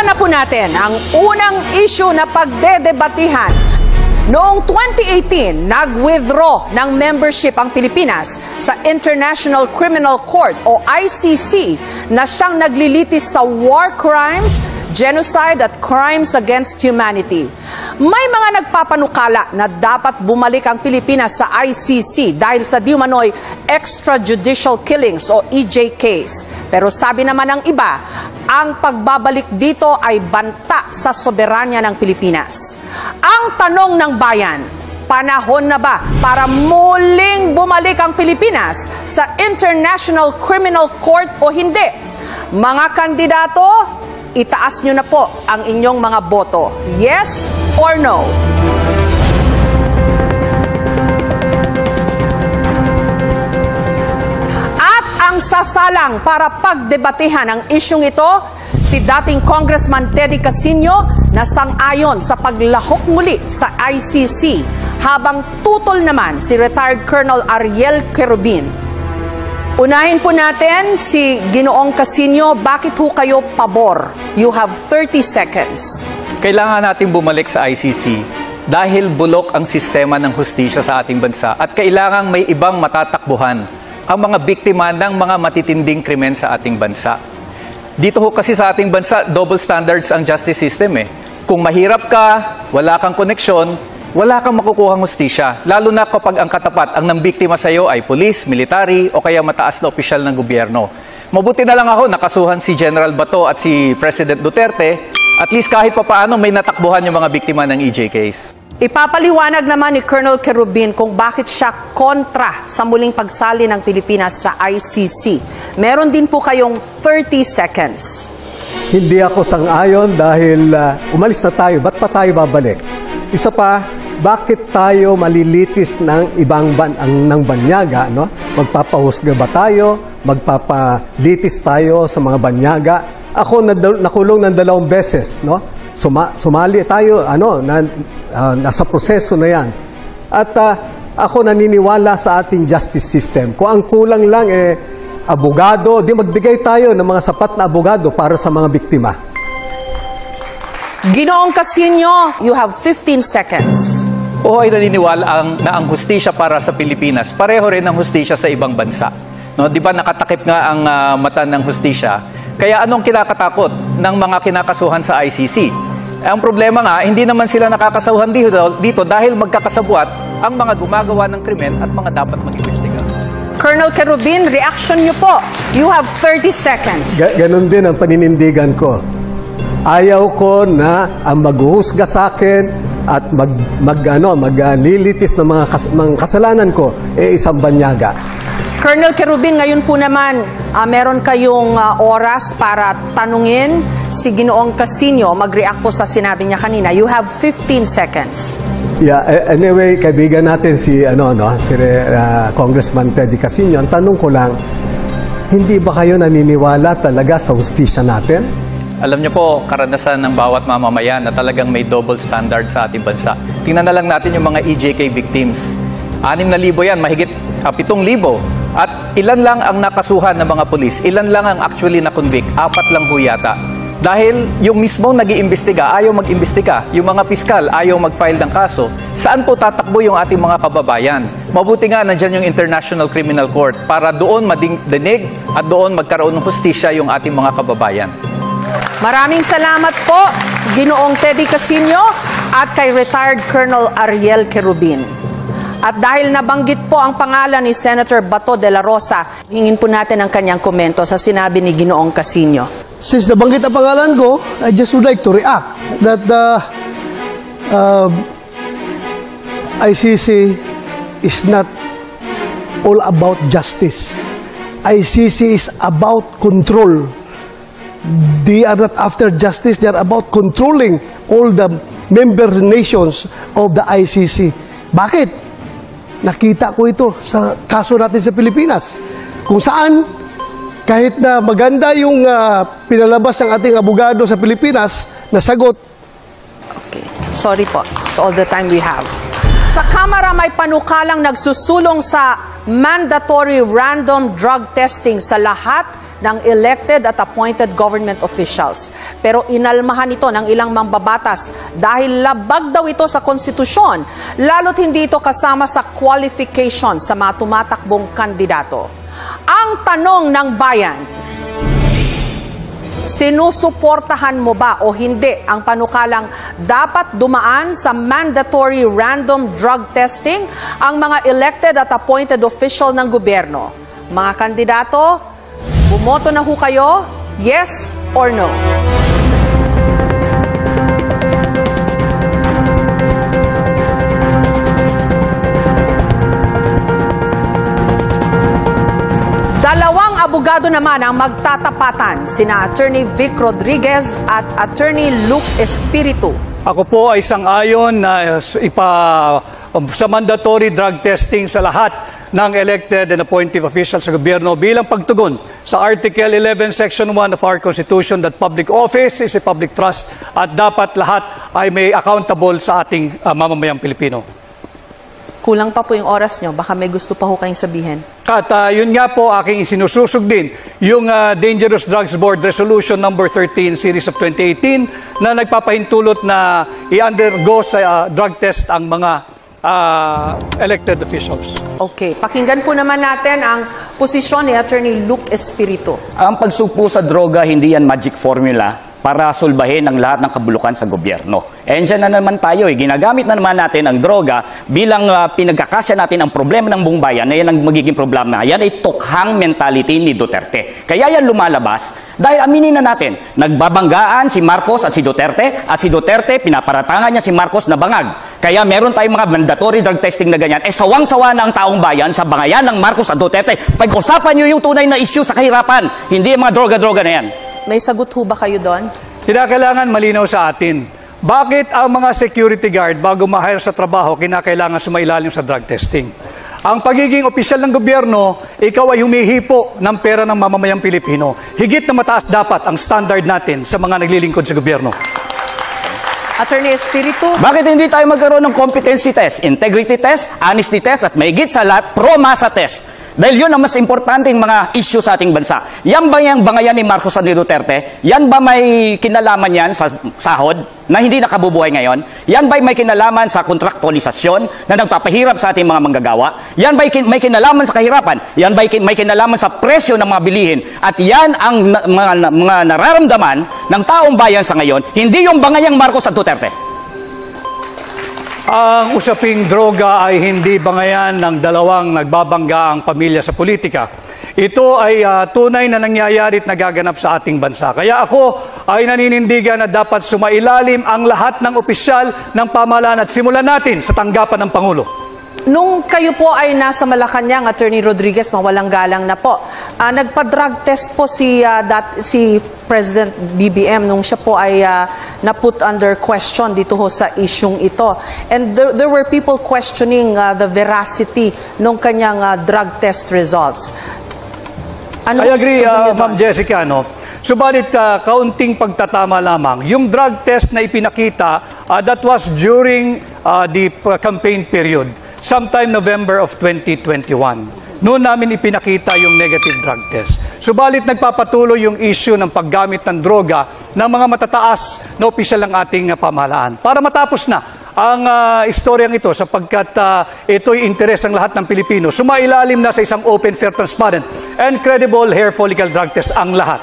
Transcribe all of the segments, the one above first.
na po natin ang unang issue na pagdedebatihan. Noong 2018, nag-withdraw ng membership ang Pilipinas sa International Criminal Court o ICC na siyang naglilitis sa war crimes, genocide at crimes against humanity. May mga nagpapanukala na dapat bumalik ang Pilipinas sa ICC dahil sa di umano'y extrajudicial killings o EJKs. Pero sabi naman ng iba, ang pagbabalik dito ay banta sa soberanya ng Pilipinas. Ang tanong ng bayan, panahon na ba para muling bumalik ang Pilipinas sa International Criminal Court o hindi? Mga kandidato, itaas nyo na po ang inyong mga boto. Yes or no? At ang sasalang para pagdebatehan ang isyong ito, si dating Congressman Teddy Casino na sang-ayon sa paglahok muli sa ICC, habang tutol naman si retired Colonel Ariel Querubin. Unahin po natin si Ginoong Casino. Bakit ho kayo pabor? You have 30 seconds. Kailangan natin bumalik sa ICC dahil bulok ang sistema ng hustisya sa ating bansa at kailangang may ibang matatakbuhan ang mga biktima ng mga matitinding krimen sa ating bansa. Dito ho kasi sa ating bansa, double standards ang justice system eh. Kung mahirap ka, wala kang koneksyon, wala kang makukuhang hustisya. Lalo na kapag ang katapat, ang nambiktima sa iyo ay pulis, military o kaya mataas na opisyal ng gobyerno. Mabuti na lang ako, nakasuhan si General Bato at si President Duterte. At least kahit papaano may natakbuhan yung mga biktima ng EJKs. Ipapaliwanag naman ni Colonel Querubin kung bakit siya kontra sa muling pagsali ng Pilipinas sa ICC. Meron din po kayong 30 seconds. Hindi ako sang-ayon dahil umalis na tayo. Ba't pa tayo babalik? Isa pa, bakit tayo malilitis ng ibang ng banyaga? No? Magpapahusga ba tayo? Magpapalitis tayo sa mga banyaga? Ako nakulong ng 2 beses. No? Sumali tayo, nasa proseso na yan. At ako naniniwala sa ating justice system. Kung ang kulang lang abogado, di magbigay tayo ng mga sapat na abogado para sa mga biktima. Ginoong Casino, you have 15 seconds. Oo, ay naniniwala na ang hustisya para sa Pilipinas, pareho rin ang hustisya sa ibang bansa. No, di ba nakatakip nga ang mata ng hustisya? Kaya anong kinakatakot ng mga kinakasuhan sa ICC? Ang problema nga, hindi naman sila nakakasuhan dito dahil magkakasabwat ang mga gumagawa ng krimen at mga dapat mag-imbestiga. Colonel Querubin, reaction niyo po. You have 30 seconds. Ganon din ang paninindigan ko. Ayaw ko na ang maghuhusga sa akin at maglilitis ng mga kasalanan ko isang banyaga. Colonel Querubin, ngayon po naman, meron kayong oras para tanungin si Ginoong Casino. Mag-react po sa sinabi niya kanina. You have 15 seconds. Yeah, anyway, kaibigan natin si Congressman Teddy Casino. Ang tanong ko lang, hindi ba kayo naniniwala talaga sa hustisya natin? Alam niyo po, karanasan ng bawat mamamayan na talagang may double standard sa ating bansa. Tingnan na lang natin yung mga EJK victims. 6,000 yan, mahigit 7,000. At ilan lang ang nakasuhan ng mga pulis, ilan lang ang actually na-convict, 4 lang ho yata. Dahil yung mismong nag-iimbestiga, ayaw mag-imbestiga. Yung mga piskal, ayaw mag-file ng kaso. Saan po tatakbo yung ating mga kababayan? Mabuti nga nandyan yung International Criminal Court para doon madinig at doon magkaroon ng hustisya yung ating mga kababayan. Maraming salamat po, Ginoong Teddy Casino at kay retired Colonel Ariel Querubin. At dahil nabanggit po ang pangalan ni Senator Bato de la Rosa, hingin po natin ang kanyang komento sa sinabi ni Ginoong Casino. Since nabanggit ang pangalan ko, I just would like to react that the ICC is not all about justice. ICC is about control. They are not after justice, they are about controlling all the member nations of the ICC. Bakit? Nakita ko ito sa kaso natin sa Pilipinas, kung saan kahit na maganda yung pinalabas ng ating abogado sa Pilipinas na sagot. Okay. Sorry po. It's all the time we have. Sa Kamara may panukalang nagsusulong sa mandatory random drug testing sa lahat ng elected at appointed government officials. Pero inalmahan ito ng ilang mambabatas dahil labag daw ito sa konstitusyon, lalo't hindi ito kasama sa qualification sa mga tumatakbong kandidato. Ang tanong ng bayan, sinusuportahan mo ba o hindi ang panukalang dapat dumaan sa mandatory random drug testing ang mga elected at appointed official ng gobyerno? Mga kandidato, bumoto na ho kayo, yes or no? Dalawang abogado naman ang magtatapatan, sina Attorney Vic Rodriguez at Attorney Luke Espiritu. Ako po ay sang-ayon na sa mandatory drug testing sa lahat ng elected and appointed officials sa gobyerno bilang pagtugon sa Article 11, Section 1 of our Constitution that public office is a public trust at dapat lahat ay may accountable sa ating mamamayang Pilipino. Kulang pa po yung oras nyo. Baka may gusto pa ho kayong sabihin. At yun nga po aking isinususog din yung Dangerous Drugs Board Resolution number 13 series of 2018 na nagpapahintulot na i-undergo sa drug test ang mga elected officials. Okay. Pakinggan po naman natin ang posisyon ni Attorney Luke Espiritu. Ang pagsugpo sa droga, hindi yan magic formula para sulbahin ang lahat ng kabulukan sa gobyerno. And dyan na naman tayo, ginagamit na naman natin ang droga bilang pinagkakasya natin ang problema ng buong bayan na yan ang magiging problema. Yan ay tukhang mentality ni Duterte. Kaya yan lumalabas dahil aminin na natin, nagbabanggaan si Marcos at si Duterte pinaparatangan niya si Marcos na bangag. Kaya meron tayong mga mandatory drug testing na ganyan. Sawang-sawa na ang taong bayan sa bangayan ng Marcos at Duterte. Pag-usapan niyo yung tunay na issue sa kahirapan, hindi yung mga droga-droga na yan. May sagot ho ba kayo doon? Kinakailangan malinaw sa atin. Bakit ang mga security guard bago ma-hire sa trabaho kinakailangan sumailalim sa drug testing? Ang pagiging opisyal ng gobyerno, ikaw ay humihipo ng pera ng mamamayang Pilipino. Higit na mataas dapat ang standard natin sa mga naglilingkod sa gobyerno. Attorney Espiritu. Bakit hindi tayo magkaroon ng competency test, integrity test, honesty test, at mahigit sa lahat, pro-masa test? Dahil yun ang mas importanteng mga issue sa ating bansa. Yan ba yung bangayan ni Marcos at ni Duterte? Yan ba may kinalaman yan sa sahod na hindi nakabubuhay ngayon? Yan ba may kinalaman sa kontraktualisasyon na nagpapahirap sa ating mga manggagawa? Yan ba may kinalaman sa kahirapan? Yan ba may kinalaman sa presyo ng mga bilihin? At yan ang mga nararamdaman ng taong bayan sa ngayon, hindi yung bangayang Marcos at Duterte. Ang usaping droga ay hindi bangayan ng dalawang nagbabangga ang pamilya sa politika. Ito ay tunay na nangyayari at nagaganap sa ating bansa. Kaya ako ay naninindigan na dapat sumailalim ang lahat ng opisyal ng pamahalaan at simulan natin sa tanggapan ng Pangulo. Nung kayo po ay nasa Malacanang, Attorney Rodriguez, mawalang galang na po, nagpa-drug test po si President BBM nung siya po ay na-put under question dito ho sa isyung ito. And there were people questioning the veracity nung kanyang drug test results. Ano I agree, Ma'am Jessica, no? Subalit, kaunting pagtatama lamang. Yung drug test na ipinakita, that was during the campaign period. Sometime November of 2021. Noon namin ipinakita yung negative drug test. Subalit nagpapatuloy yung issue ng paggamit ng droga ng mga matataas na opisyal ng ating pamahalaan. Para matapos na ang istoryang ito sapagkat ito'y interes ng lahat ng Pilipino. Sumailalim na sa isang open, fair, transparent, and credible hair follicle drug test ang lahat.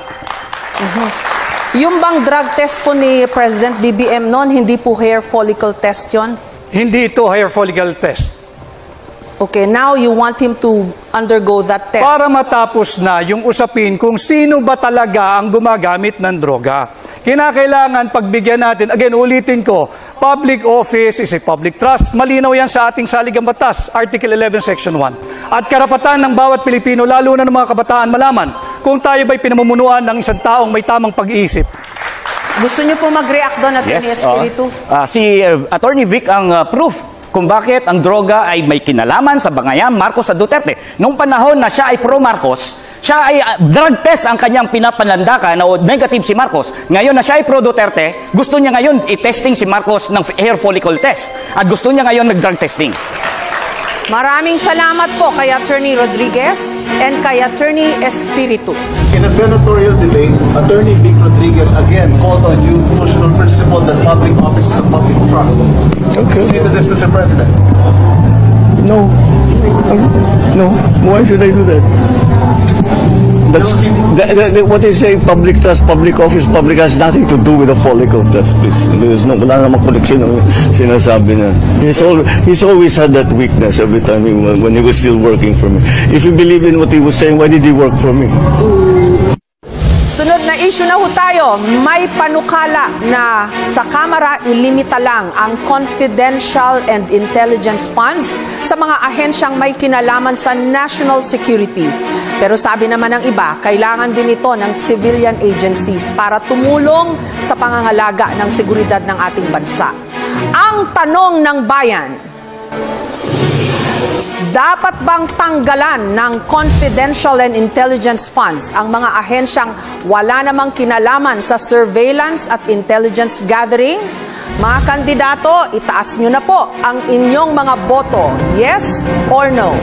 Yung bang drug test po ni President BBM noon, hindi po hair follicle test yon? Hindi ito hair follicle test. Okay, now you want him to undergo that test. Para matapos na yung usapin kung sino ba talaga ang gumagamit ng droga. Kinakailangan pagbigyan natin, again, ulitin ko, public office is a public trust. Malinaw yan sa ating saligang batas, Article 11, Section 1. At karapatan ng bawat Pilipino, lalo na ng mga kabataan, malaman kung tayo ba'y pinamumunuan ng isang taong may tamang pag-iisip. Gusto niyo po mag-react doon, Attorney Espiritu? Si Attorney Vic ang proof kung bakit ang droga ay may kinalaman sa bangayan Marcos at Duterte. Nung panahon na siya ay pro-Marcos, Siya ay drug test ang kanyang pinapanlandakan o negative si Marcos. Ngayon na siya ay pro-Duterte, gusto niya ngayon i-testing si Marcos ng hair follicle test. At gusto niya ngayon nag-drug testing. Maraming salamat po kay Attorney Rodriguez and kay Attorney Espiritu. In a senatorial debate, Attorney Vic Rodriguez again called on you to push the principle that public office is a public trust. Okay. Say to this, Mr. President. No. No. Why should I do that? That's, what is saying public trust, public office, public has nothing to do with the follicle test, please. There's no, wala namang connection ng sinasabi na. He's always had that weakness every time when he was still working for me. If he believed in what he was saying, why did he work for me? Sunod na issue na ho tayo, may panukala na sa Kamara ilimita lang ang confidential and intelligence funds sa mga ahensyang may kinalaman sa national security. Pero sabi naman ng iba, kailangan din ito ng civilian agencies para tumulong sa pangangalaga ng seguridad ng ating bansa. Ang tanong ng bayan, dapat bang tanggalan ng confidential and intelligence funds ang mga ahensyang wala namang kinalaman sa surveillance at intelligence gathering? Mga kandidato, itaas nyo na po ang inyong mga boto. Yes or no?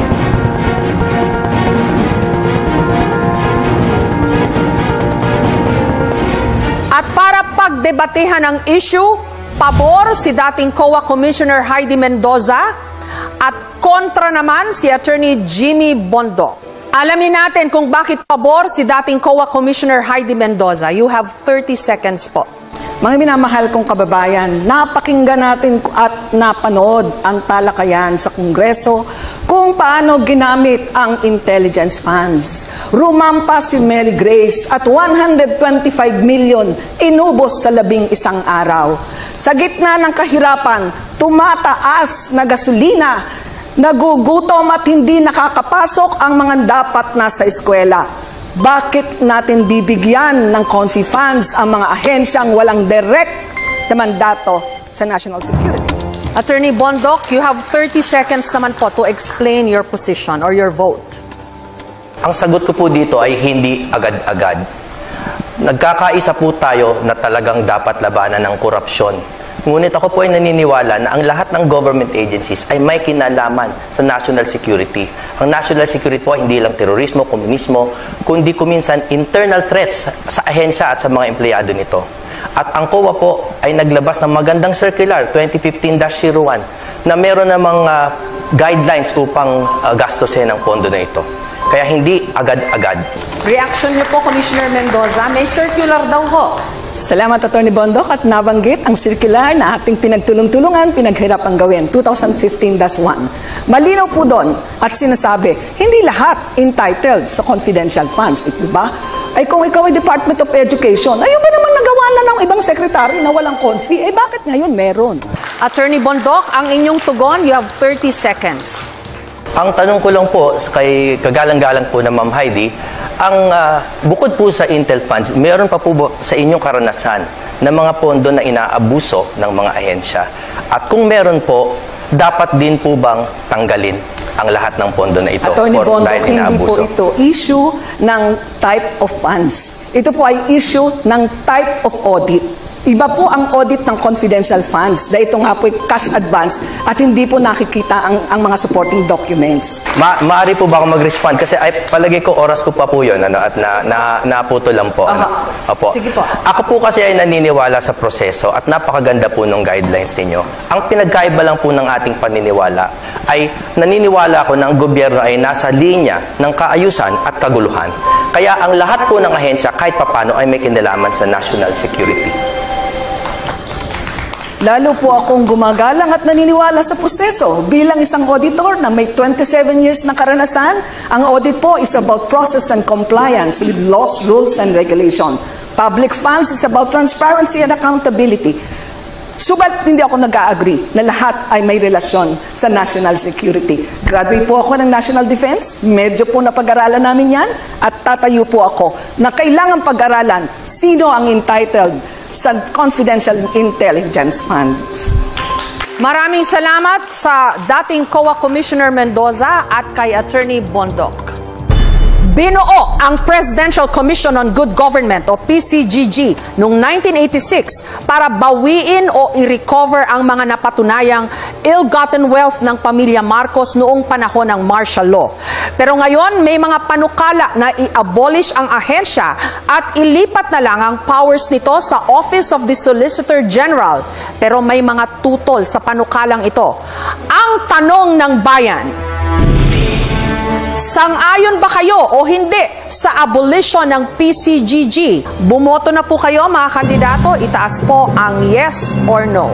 At para pagdebatehan ang issue, pabor si dating COA Commissioner Heidi Mendoza at kontra naman si Attorney Jimmy Bondoc. Alamin natin kung bakit pabor si dating COA Commissioner Heidi Mendoza. You have 30 seconds po. Mga minamahal kong kababayan, napakinggan natin at napanood ang talakayan sa Kongreso kung paano ginamit ang intelligence funds. Rumampa si Mary Grace at 125 million inubos sa 11 araw. Sa gitna ng kahirapan, tumataas na gasolina, nagugutom at hindi nakakapasok ang mga dapat nasa eskwela. Bakit natin bibigyan ng confi funds ang mga ahensyang walang direct na mandato sa national security? Attorney Bondoc, you have 30 seconds naman po to explain your position or your vote. Ang sagot ko po dito ay hindi agad-agad. Nagkakaisa po tayo na talagang dapat labanan ng korupsyon. Ngunit ako po ay naniniwala na ang lahat ng government agencies ay may kinalaman sa national security. Ang national security po ay hindi lang terorismo, komunismo, kundi kuminsan internal threats sa ahensya at sa mga empleyado nito. At ang COA po ay naglabas ng magandang circular 2015-01 na meron namang guidelines upang gastusin ang pondo na ito. Kaya hindi agad-agad. Reaction niyo po, Commissioner Mendoza, may circular daw ho. Salamat, Atty. Bondoc, at nabanggit ang circular na ating pinagtulong-tulungan, pinaghirapang gawin, 2015-1. Malinaw po doon at sinasabi, hindi lahat entitled sa confidential funds, di ba? Ay kung ikaw ay Department of Education, ayun ba naman nagawa na ng ibang sekretary na walang confi? Eh bakit ngayon meron? Attorney Bondoc, ang inyong tugon, you have 30 seconds. Ang tanong ko lang po kay kagalang-galang po na Ma'am Heidi, ang bukod po sa Intel funds, meron pa po sa inyong karanasan na mga pondo na inaabuso ng mga ahensya? At kung meron po, dapat din po bang tanggalin ang lahat ng pondo na ito? Attorney Bondoc, hindi po ito issue ng type of funds. Ito po ay issue ng type of audit. Iba po ang audit ng confidential funds dahil ito nga po ay cash advance at hindi po nakikita ang mga supporting documents. Maaari po ba ako mag-respond? Kasi ay, palagi ko oras ko pa po yun at naputo lang po. Opo. Sige po. Ako po kasi ay naniniwala sa proseso at napakaganda po ng guidelines ninyo. Ang pinagkaiba lang po ng ating paniniwala ay naniniwala ako na ang gobyerno ay nasa linya ng kaayusan at kaguluhan. Kaya ang lahat po ng ahensya kahit papano ay may kinalaman sa national security. Lalo po akong gumagalang at naniniwala sa proseso. Bilang isang auditor na may 27 years na karanasan, ang audit po is about process and compliance with laws, rules, and regulation. Public funds is about transparency and accountability. Subalit hindi ako nag-agree na lahat ay may relasyon sa national security. Graduate po ako ng National Defense, medyo po napag-aralan namin yan, at tatayo po ako na kailangan pag-aralan sino ang entitled sa confidential intelligence funds. Maraming salamat sa dating COA Commissioner Mendoza at kay Attorney Bondoc. Binuo ang Presidential Commission on Good Government o PCGG noong 1986 para bawiin o i-recover ang mga napatunayang ill-gotten wealth ng pamilya Marcos noong panahon ng martial law. Pero ngayon may mga panukala na i-abolish ang ahensya at ilipat na lang ang powers nito sa Office of the Solicitor General. Pero may mga tutol sa panukalang ito. Ang tanong ng bayan, sang-ayon ba kayo o hindi sa abolition ng PCGG? Bumoto na po kayo mga kandidato. Itaas po ang yes or no.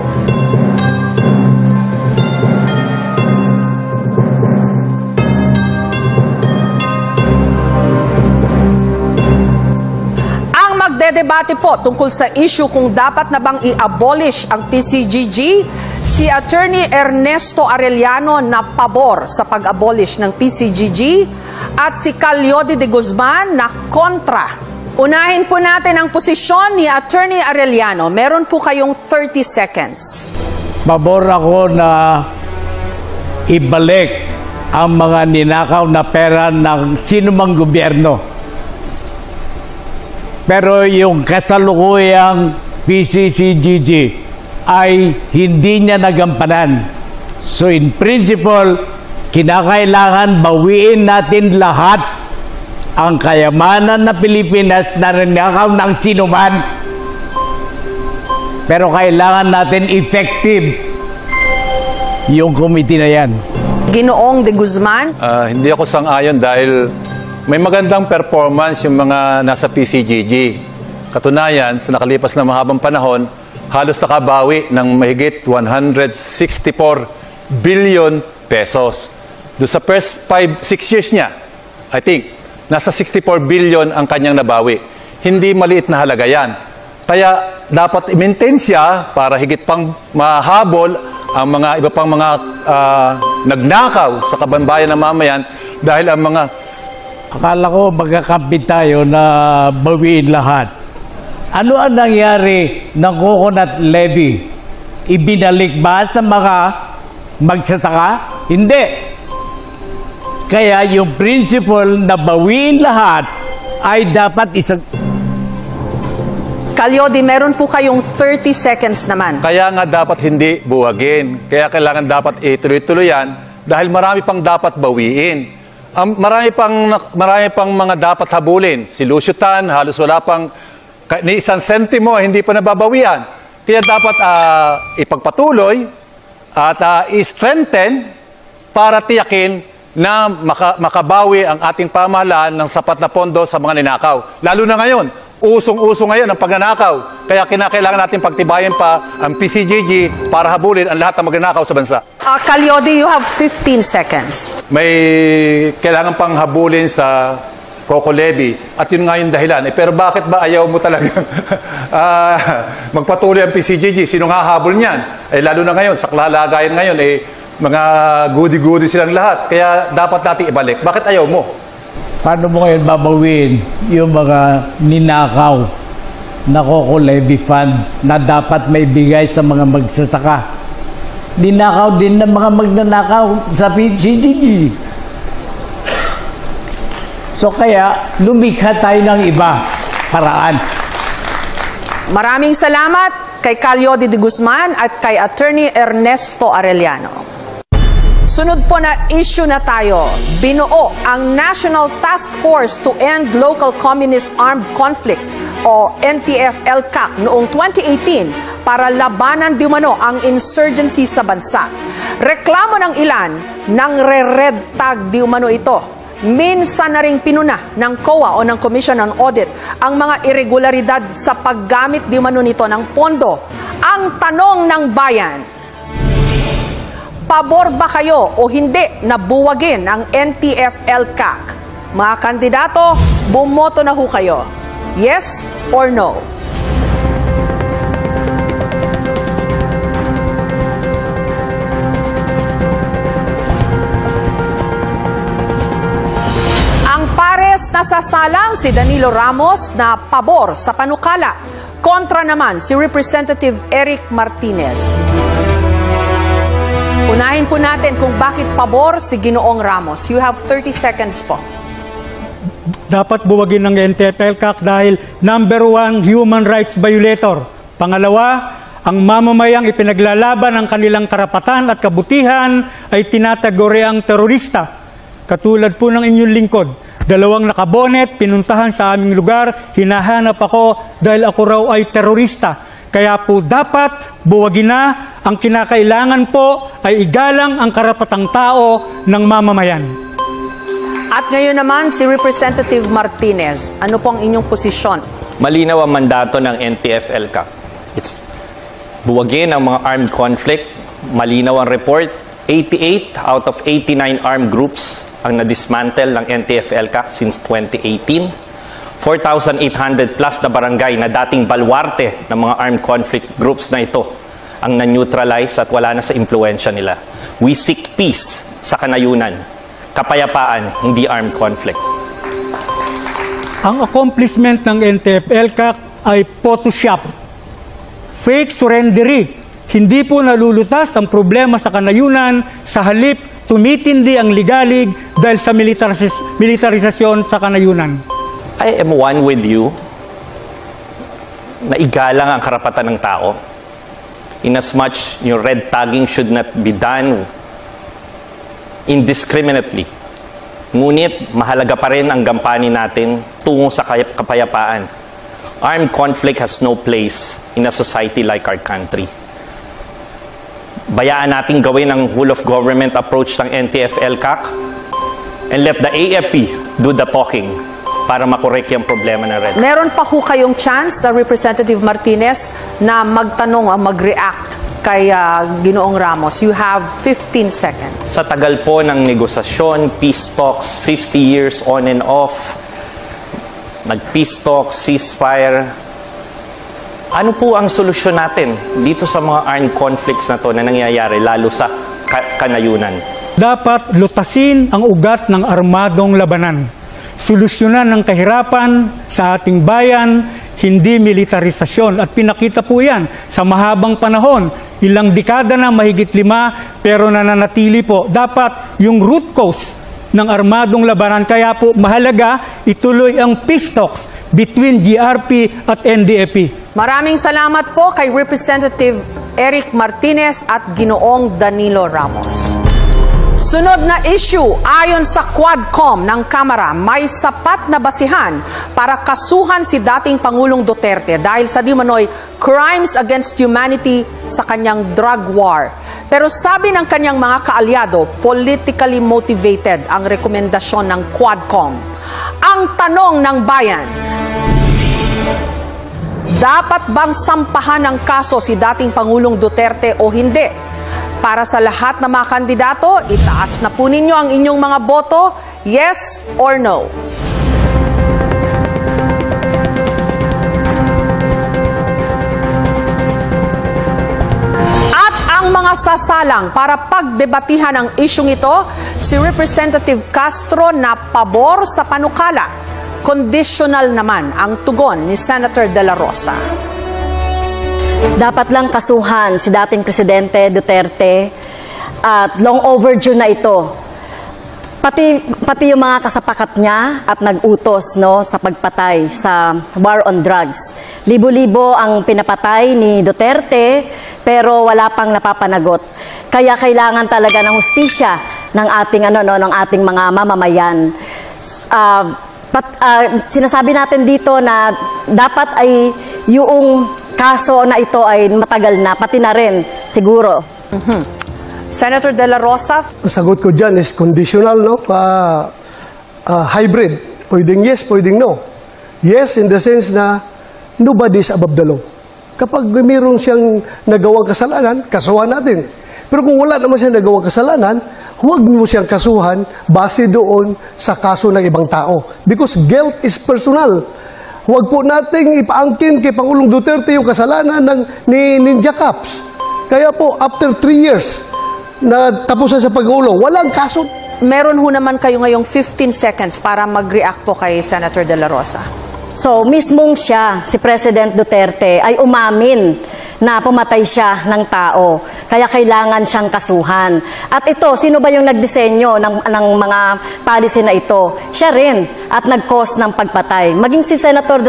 Ang magdedebate po tungkol sa issue kung dapat na bang i-abolish ang PCGG, si Attorney Ernesto Arellano na pabor sa pag-abolish ng PCGG at si Calyodi de Guzman na kontra. Unahin po natin ang posisyon ni Attorney Arellano. Meron po kayong 30 seconds. Pabor ako na ibalik ang mga ninakaw na pera ng sinumang gobyerno. Pero yung kasalukuyang PCCGG ay hindi niya nagampanan. So in principle, kinakailangan bawiin natin lahat ang kayamanan na Pilipinas na ninakaw ng sinuman. Pero kailangan natin effective yung committee na yan. Ginoong de Guzman? Hindi ako sang-ayon dahil may magandang performance yung mga nasa PCGG. Katunayan, sa nakalipas na mahabang panahon, halos nakabawi ng mahigit 164 billion pesos. Doon sa first 5-6 years niya, I think, nasa 64 billion ang kanyang nabawi. Hindi maliit na halaga yan. Kaya dapat i-maintain siya para higit pang mahabol ang mga iba pang mga nagnakaw sa kababayan ng mamayan dahil ang mga... Akala ko magkakampi tayo na bawiin lahat. Ano ang nangyari ng coconut levy? Ibinalik ba sa mga magsasaka? Hindi. Kaya yung principle na bawiin lahat ay dapat isang... Calyodi, meron po kayong 30 seconds naman. Kaya nga dapat hindi buwagin. Kaya kailangan dapat ituloy-tuloy yan dahil marami pang dapat bawiin. Marami pang mga dapat habulin. Si Lucio Tan, halos wala pang ni isang sentimo, hindi pa nababawian. Kaya dapat ipagpatuloy at i-strengthen para tiyakin na makabawi ang ating pamahalaan ng sapat na pondo sa mga ninakaw. Lalo na ngayon, usong-uso ngayon ang pagnanakaw. Kaya kinakailangan natin pagtibayan pa ang PCGG para habulin ang lahat ng magnanakaw sa bansa. Calyodi, you have 15 seconds. May kailangan pang habulin sa Coco Levy at yun nga yung dahilan. Pero bakit ba ayaw mo talaga magpatuloy ang PCGG? Sino nga habol niyan? Lalo na ngayon, sa kalagayan ngayon, mga goody-goody silang lahat. Kaya dapat natin ibalik. Bakit ayaw mo? Paano mo ngayon babawin yung mga ninakaw na Coco Levy Fund na dapat may bigay sa mga magsasaka? Ninakaw din ng mga magnanakaw sa PCGG. So kaya, lumikha tayo ng iba paraan. Maraming salamat kay Calyodi de Guzman at kay Attorney Ernesto Arellano. Sunod po na issue na tayo. Binuo ang National Task Force to End Local Communist Armed Conflict o NTF-ELCAC noong 2018 para labanan di umano ang insurgency sa bansa. Reklamo ng ilan ng re-red tag di umano ito. Minsan na ring pinuna ng COA o ng Commission on Audit ang mga irregularidad sa paggamit di umano nito ng pondo. Ang tanong ng bayan, pabor ba kayo o hindi na buwagin ang NTF-ELCAC? Mga kandidato, bumoto na ho kayo. Yes or no? Pares nasasalang si Danilo Ramos na pabor sa panukala. Kontra naman si Representative Eric Martinez. Unahin po natin kung bakit pabor si Ginoong Ramos. You have 30 seconds po. dapat buwagin ng NTF-ELCAC dahil number 1, human rights violator. Pangalawa, ang mamamayang ipinaglalaban ang kanilang karapatan at kabutihan ay tinatagoreang terorista. Katulad po ng inyong lingkod, 2 nakabonet, pinuntahan sa aming lugar, hinahanap ako dahil ako raw ay terorista. Kaya po dapat buwagin na, ang kinakailangan po ay igalang ang karapatang tao ng mamamayan. At ngayon naman, si Representative Martinez, ano po ang inyong posisyon? Malinaw ang mandato ng NTF-ELCAC. It's buwagin ang mga armed conflict. Malinaw ang report. 88 out of 89 armed groups ang na-dismantle ng NTF-ELCAC since 2018. 4,800 plus na barangay na dating balwarte ng mga armed conflict groups na ito ang na-neutralize at wala na sa impluensya nila. We seek peace sa kanayunan. Kapayapaan, hindi armed conflict. Ang accomplishment ng NTF-ELCAC ay Photoshop. Fake surrendery. Hindi po nalulutas ang problema sa kanayunan, sa halip tumitindi ang ligalig dahil sa militarisasyon sa kanayunan. I am one with you na igalang ang karapatan ng tao. Inasmuch yung red tagging should not be done indiscriminately. Ngunit mahalaga pa rin ang gampanin natin tungo sa kapayapaan. Armed conflict has no place in a society like our country. Bayaan natin gawin ang whole of government approach ng NTF-ELCAC and let the AFP do the talking para makorek yung problema ng red. Meron pa ho kayong chance, Representative Martinez, na magtanong o mag-react kay Ginoong Ramos. You have 15 seconds. Sa tagal po ng negosasyon, peace talks, 50 years on and off, nag-peace talks, ceasefire. Ano po ang solusyon natin dito sa mga armed conflicts na to na nangyayari, lalo sa kanayunan? Dapat lutasin ang ugat ng armadong labanan. Solusyonan ng kahirapan sa ating bayan, hindi militarisasyon. At pinakita po yan sa mahabang panahon. Ilang dekada na, mahigit 5, pero nananatili po. Dapat yung root cause ng armadong labanan. Kaya po mahalaga ituloy ang peace talks between GRP at NDFP. Maraming salamat po kay Representative Eric Martinez at Ginoong Danilo Ramos. Sunod na issue, ayon sa Quadcom ng Kamara, may sapat na basihan para kasuhan si dating Pangulong Duterte dahil sa di manoy crimes against humanity sa kanyang drug war. Pero sabi ng kanyang mga kaalyado, politically motivated ang rekomendasyon ng Quadcom. Ang tanong ng bayan, dapat bang sampahan ng kaso si dating Pangulong Duterte o hindi? Para sa lahat ng mga kandidato, itaas na po ninyo ang inyong mga boto, yes or no. At ang mga sasalang para pagdebatihan ang isyong ito, si Representative Castro na pabor sa panukala. Conditional naman ang tugon ni Senator De La Rosa. Dapat lang kasuhan si dating Presidente Duterte at long overdue na ito. Pati yung mga kasapakat niya at nag-utos sa pagpatay sa war on drugs. Libo-libo ang pinapatay ni Duterte pero wala pang napapanagot. Kaya kailangan talaga ng hustisya ng ating mga mamamayan. Sinasabi natin dito na dapat ay yung kaso na ito ay matagal na, pati na rin siguro. Senator De La Rosa? Ang sagot ko dyan is conditional, no? Hybrid. Pwedeng yes, pwedeng no. Yes in the sense na nobody is above the law. Kapag mayroon siyang nagawang kasalanan, kasuhan natin. Pero kung wala naman siyang nagawang kasalanan, huwag mo siyang kasuhan base doon sa kaso ng ibang tao. Because guilt is personal. Huwag po nating ipaangkin kay Pangulong Duterte yung kasalanan ni Ninja Caps. Kaya po, after 3 years na tapusan sa pag-ulo, walang kaso. Meron ho naman kayo ngayong 15 seconds para mag-react po kay Senator De La Rosa. So, mismong siya, si President Duterte, ay umamin na pumatay siya ng tao. Kaya kailangan siyang kasuhan. At ito, sino ba yung nagdisenyo ng mga policy na ito? Siya rin at nag-cause ng pagpatay. Maging si Senator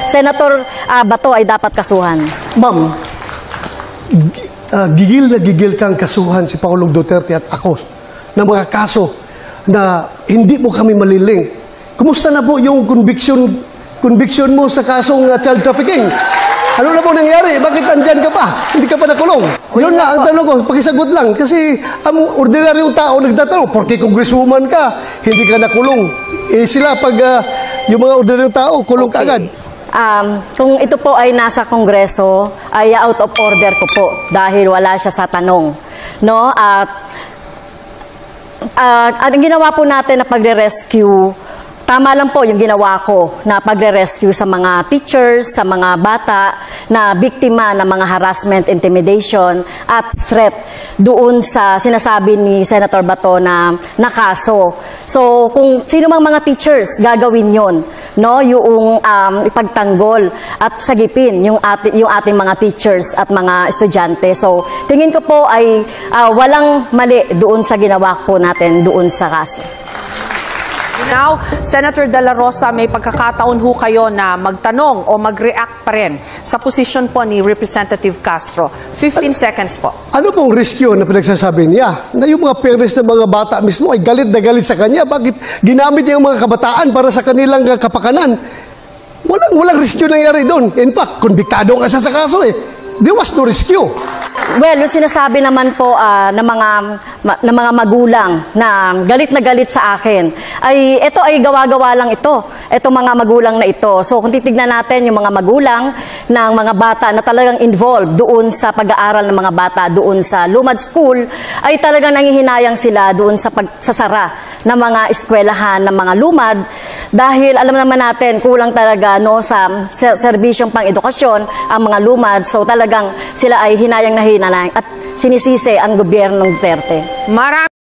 Senator Bato ay dapat kasuhan. Ma'am, gigil na gigil kang kasuhan si Pangulong Duterte at ako ng mga kaso na hindi mo kami maliling. Kumusta na po yung conviction mo sa kasong child trafficking? Ano na po nangyari? Bakit andyan ka pa? Hindi ka pa nakulong? Yun nga, ang tanong ko, pakisagot lang. Kasi ang ordinaryong tao nagtatanong, porque congresswoman ka, hindi ka nakulong. Sila pag yung mga ordinaryong tao, kulong ka agad. Kung ito po ay nasa Kongreso, ay out of order ko po dahil wala siya sa tanong. No? At ang ginawa po natin na pagre-rescue, tama lang po yung ginawa ko na pagre-rescue sa mga teachers, sa mga bata na biktima ng mga harassment, intimidation at threat doon sa sinasabi ni Senator Bato na kaso. So kung sino mang mga teachers gagawin yon, no, yung ipagtanggol at sagipin yung ating mga teachers at mga estudyante. So tingin ko po ay walang mali doon sa ginawa po natin doon sa kaso. Now, Senator De La Rosa, may pagkakataon ho kayo na magtanong o mag-react pa rin sa posisyon po ni Representative Castro. 15 seconds po. Ano pong rescue na pinagsasabi niya? Na yung mga parents ng mga bata mismo ay galit na galit sa kanya. Bakit ginamit niya yung mga kabataan para sa kanilang kapakanan? Walang rescue nangyari doon. In fact, konbiktado nga siya sa kaso eh. There was no rescue. Well, yung sinasabi naman po ng mga magulang na galit sa akin, ay ito ay gawa-gawa lang ito. Ito mga magulang na ito. So kung titignan natin yung mga magulang ng mga bata na talagang involved doon sa pag-aaral ng mga bata doon sa Lumad School, ay talagang nanghihinayang sila doon sa pagsasara ng mga eskwelahan ng mga lumad dahil alam naman natin kulang talaga no sa serbisyong pang-edukasyon ang mga lumad. So talagang sila ay hinayang na hinayang at sinisisi ang gobyernong Duterte.